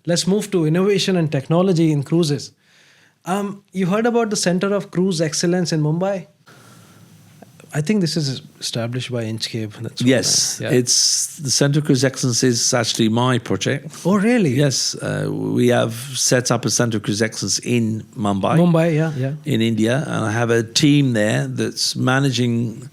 let's move to innovation and technology in cruises. You heard about the Center of Cruise Excellence in Mumbai? I think this is established by Inchcape. That's what Yes, it's the Centre of Cruise Excellence is actually my project. Oh, really? Yes, we have set up a Centre of Cruise Excellence in Mumbai. Mumbai, yeah. In India, and I have a team there that's managing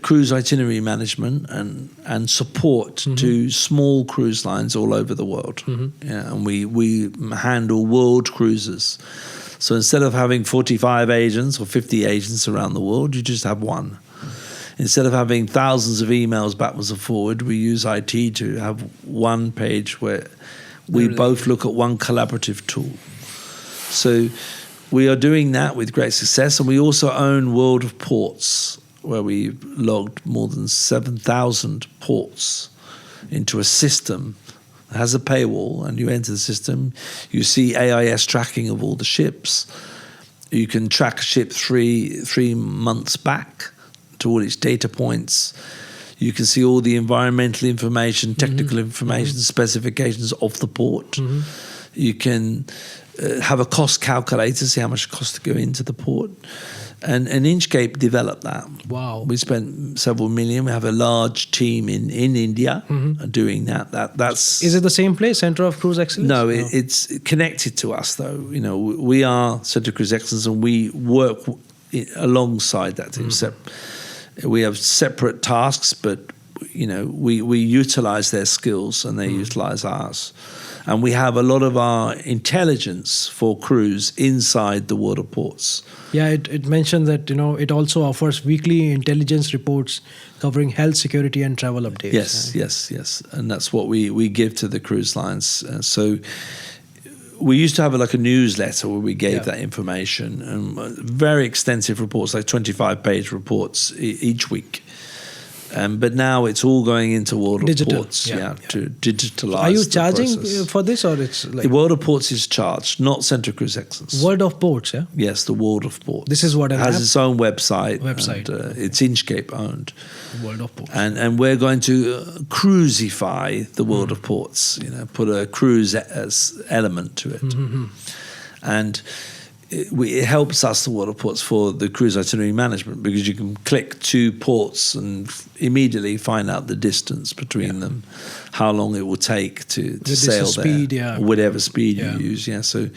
cruise itinerary management and support to small cruise lines all over the world. Yeah, and we handle world cruises. So instead of having 45 agents or 50 agents around the world, you just have one. Instead of having thousands of emails backwards and forward, we use IT to have one page where we both look at one collaborative tool. So we are doing that with great success, and we also own World of Ports, where we logged more than 7,000 ports into a system. It has a paywall, and you enter the system. You see AIS tracking of all the ships. You can track a ship three months back to all its data points. You can see all the environmental information, technical information, specifications of the port. You can have a cost calculator, see how much it costs to go into the port. And Inchcape developed that. Wow. We spent several million. We have a large team in India doing that. That's Is it the same place, Center of Cruise Excellence? No, it's connected to us, though. You know, we are Centre of Cruise Excellence, and we work alongside that team. We have separate tasks, but, you know, we utilize their skills and they utilize ours. And we have a lot of our intelligence for cruise inside the World of Ports. Yeah, it mentioned that, you know, it also offers weekly intelligence reports covering health, security, and travel updates. Yes. And that's what we give to the cruise lines. So we used to have like a newsletter where we gave that information, and very extensive reports, like 25-page reports each week. But now it's all going into World of Ports, to digitalize. Are you charging process. for this, or it's like The World of Ports is charged, not Centre of Cruise Excellence. World of Ports? Yeah. Yes, the World of Ports. This is what it has its own website. And, it's Inchcape owned. World of Ports. And we're going to cruisify the World of Ports. You know, put a cruise element to it, and it helps us, the World of Ports, for the cruise itinerary management, because you can click two ports and immediately find out the distance between them, how long it will take to sail there, whatever speed you use. So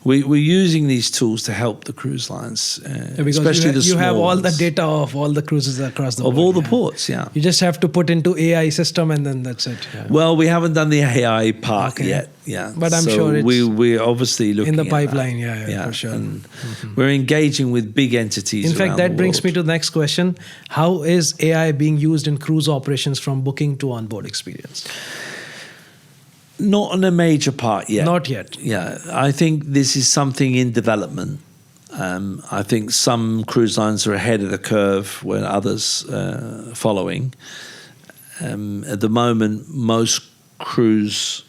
we're using these tools to help the cruise lines, especially the small you have all the ones. data of all the cruises across the world. Of all the ports, You just have to put into AI system, and then that's it. Well, we haven't done the AI part yet. But I'm sure it's we're obviously looking in the at pipeline. that. For sure. And we're engaging with big entities. In fact, that brings me to the next question: how is AI being used in cruise operations, from booking to onboard experience? Not on a major part yet. Not yet. Yeah, I think this is something in development. I think some cruise lines are ahead of the curve when others following. At the moment, most cruise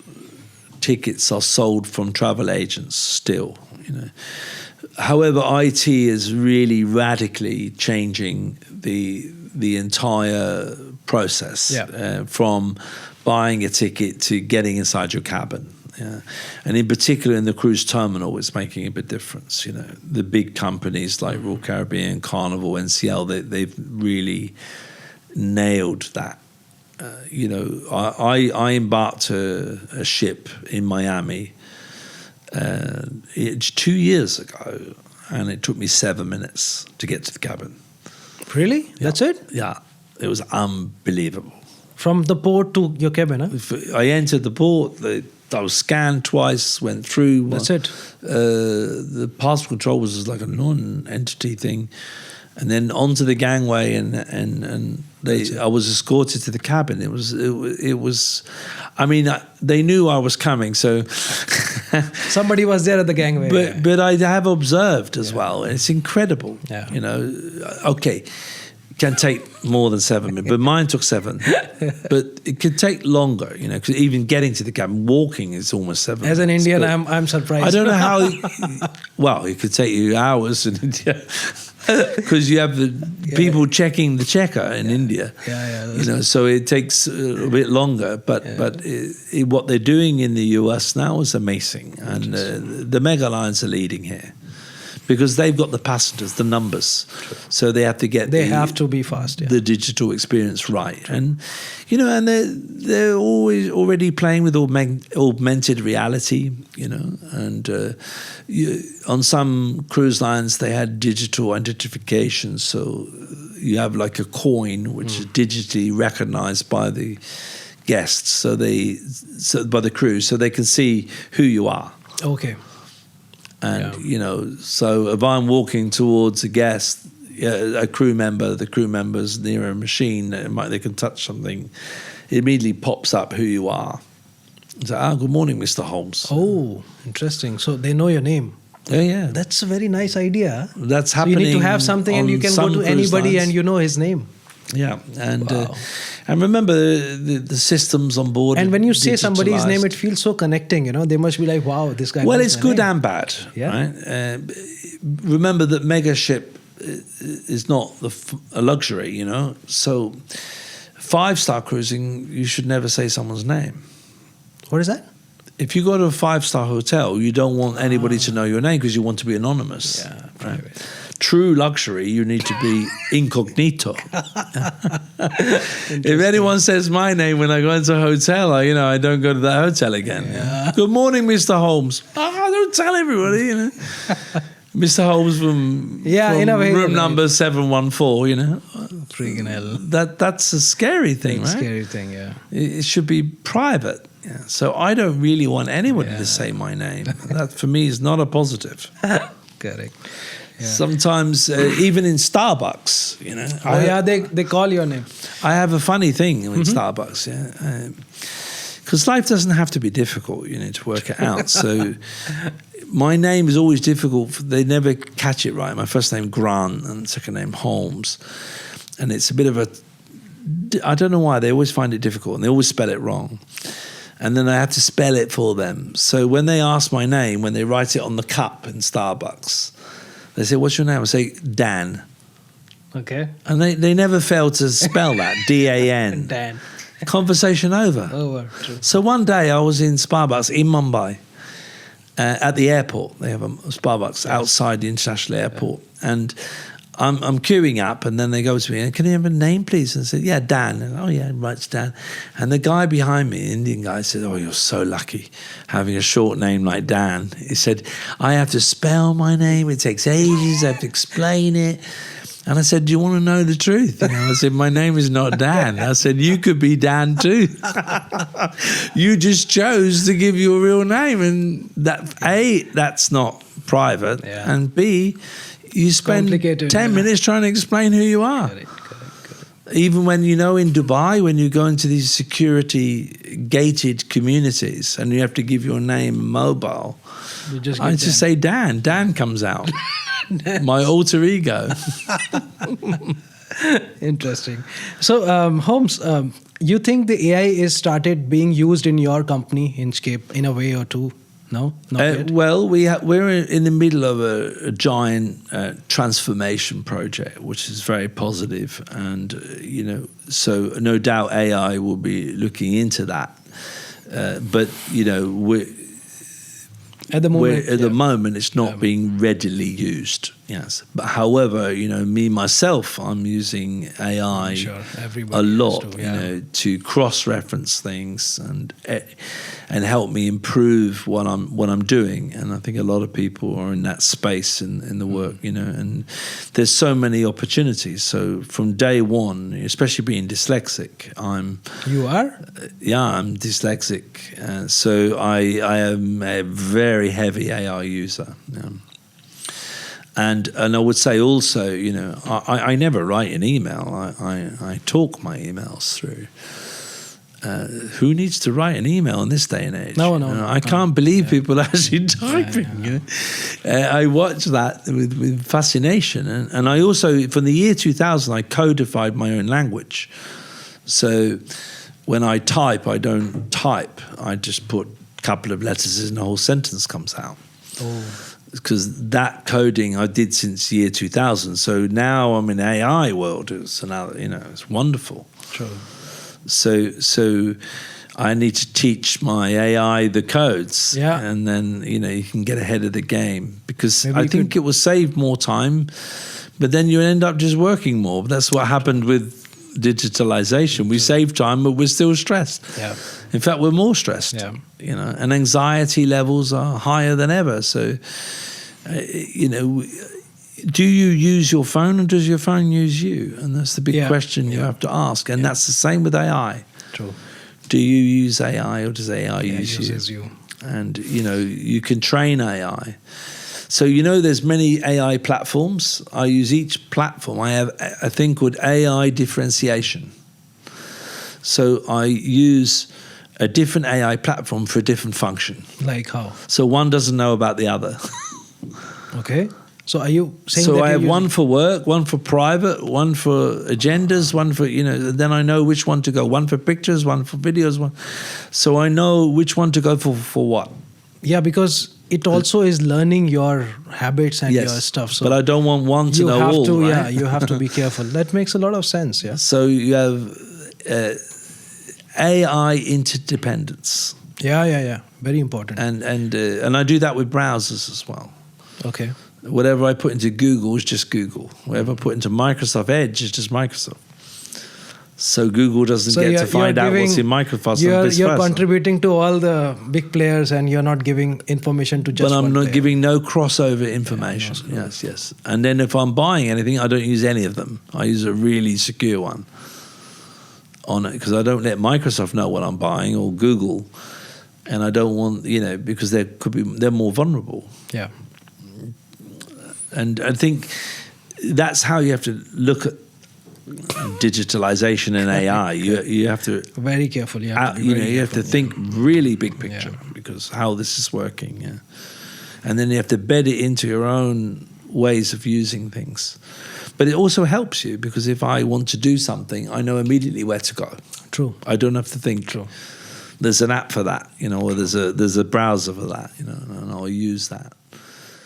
tickets are sold from travel agents still. You know. However, IT is really radically changing the entire process from buying a ticket to getting inside your cabin. And in particular in the cruise terminal, it's making a big difference. You know, the big companies like Royal Caribbean, Carnival, NCL, they've really nailed that. You know, I embarked a ship in Miami 2 years ago, and it took me 7 minutes to get to the cabin. Really? That's it? Yeah, it was unbelievable. From the port to your cabin, huh? I entered the port, I was scanned twice, went through. That's it. The passport control was like a non-entity thing. And then onto the gangway, and I was escorted to the cabin. It was. I mean, they knew I was coming, so somebody was there at the gangway. But I have observed as well. It's incredible. Yeah. You know, okay, it can take more than 7 minutes, but mine took 7. But it could take longer. You know, because even getting to the cabin, walking is almost 7 minutes. As an Indian, I'm surprised. I don't know how. Well, it could take you hours in India. because you have the people checking the checker in India. So it takes a bit longer. But what they're doing in the US now is amazing, and the mega lines are leading here. Because they've got the passengers, the numbers, so they have to get. They have to be fast. The digital experience right, and and they're always already playing with augmented reality, and on some cruise lines they had digital identification, so you have like a coin which is digitally recognized by the guests, so by the crew, so they can see who you are. Okay. And, so if I'm walking towards a guest, a crew member, the crew member's near a machine, they can touch something, it immediately pops up who you are. It's like, good morning, Mr. Holmes. Oh, interesting. So they know your name. Oh, yeah. That's a very nice idea. That's happening. So you need to have something and you can go to anybody lines. And you know his name. Yeah, and remember the systems on board. And when you say somebody's name, it feels so connecting. They must be like, "Wow, this guy." Well, it's good name. and bad. Yeah. Right? Remember that mega ship is not a luxury. So 5-star cruising, you should never say someone's name. What is that? If you go to a 5-star hotel, you don't want anybody to know your name because you want to be anonymous. Yeah, right? True luxury, you need to be incognito. If anyone says my name when I go into a hotel, I don't go to that hotel again. Yeah. Good morning, Mr. Holmes. Don't tell everybody, Mr. Holmes from in a way, room number 714, Freaking hell. That's a scary thing, right? Scary thing, yeah. It should be private. Yeah. So I don't really want anybody to say my name. That for me is not a positive. Correct. Yeah. Sometimes, even in Starbucks, they call your name. I have a funny thing with Starbucks, because life doesn't have to be difficult. You need to work it out. So my name is always difficult. They never catch it right. My first name Grant and second name Holmes, and it's a bit of a. I don't know why they always find it difficult, and they always spell it wrong. And then I have to spell it for them. So when they ask my name, when they write it on the cup in Starbucks, they say, "What's your name?" I say, "Dan." Okay. And they never fail to spell that, D-A-N. Dan. Conversation over. Over, true. So one day I was in Starbucks in Mumbai at the airport. They have a Starbucks outside the international airport. And I'm queuing up, and then they go to me, "Can you have a name, please?" And I said, "Yeah, Dan." And, "Oh, yeah, right, it's Dan." And the guy behind me, Indian guy, said, "Oh, you're so lucky having a short name like Dan." He said, "I have to spell my name. It takes ages. I have to explain it." And I said, "Do you want to know the truth?" I said, "My name is not Dan." I said, "You could be Dan too." You just chose to give your real name. And that, A, that's not private. Yeah. And B, you spend 10 minutes trying to explain who you are. Correct. Even when, in Dubai, when you go into these security gated communities and you have to give your name mobile, I just say Dan. Dan comes out. My alter ego. Interesting. So, Holmes, you think the AI is started being used in your company, Inchcape, in a way or two? No, not yet. Well, we're in the middle of a giant transformation project, which is very positive, and so no doubt AI will be looking into that. But at the moment, it's not being readily used. Yes, but however, me myself, I'm using AI a lot, to cross-reference things and help me improve what I'm doing. And I think a lot of people are in that space in the work, and there's so many opportunities. So from day one, especially being dyslexic, You are? Yeah, I'm dyslexic, so I am a very heavy AI user. Yeah. And I would say also, I never write an email. I talk my emails through. Who needs to write an email in this day and age? No. I can't believe people actually typing. I watch that with fascination. And I also, from the year 2000, I codified my own language. So when I type, I don't type. I just put a couple of letters and the whole sentence comes out. Oh, because that coding I did since year 2000. So now I'm in AI world. It's another, it's wonderful. true. So I need to teach my AI the codes, Yeah. and then you can get ahead of the game, because Maybe I you think could- it will save more time, but then you end up just working more. That's what happened with digitalization. We save time, but we're still stressed. Yeah. In fact, we're more stressed. Yeah. And anxiety levels are higher than ever. So, do you use your phone, or does your phone use you? And that's the big question you have to ask. And that's the same with AI. True. Do you use AI, or does AI use you? Uses you. And you can train AI. So there's many AI platforms. I use each platform. I have a thing called AI differentiation. So I use a different AI platform for a different function. Like how? So one doesn't know about the other. Okay. So are you saying So that I you're have one using- for work, one for private, one for agendas, one for, then I know which one to go. One for pictures, one for videos. So I know which one to go for what. Yeah, because it also is learning your habits and your stuff. So but I don't want one to you know have all, to, right? yeah, you have to be careful. That makes a lot of sense. Yeah. So you have AI interdependence. Yeah. Very important. And I do that with browsers as well. Okay. Whatever I put into Google is just Google. Whatever I put into Microsoft Edge is just Microsoft. So Google doesn't get to find out what's in Microsoft. You're contributing to all the big players, and you're not giving information to just But I'm one not player. giving no crossover information. Yes. And then if I'm buying anything, I don't use any of them. I use a really secure one on it, because I don't let Microsoft know what I'm buying, or Google, and I don't want because they're more vulnerable. Yeah. And I think that's how you have to look at digitalization and AI. You have to Very careful. You have to be you very have to careful. think really big picture, because how this is working. Yeah, and then you have to bed it into your own ways of using things. But it also helps you, because if I want to do something, I know immediately where to go. True. I don't have to think. True. There's an app for that, or there's a browser for that, and I'll use that.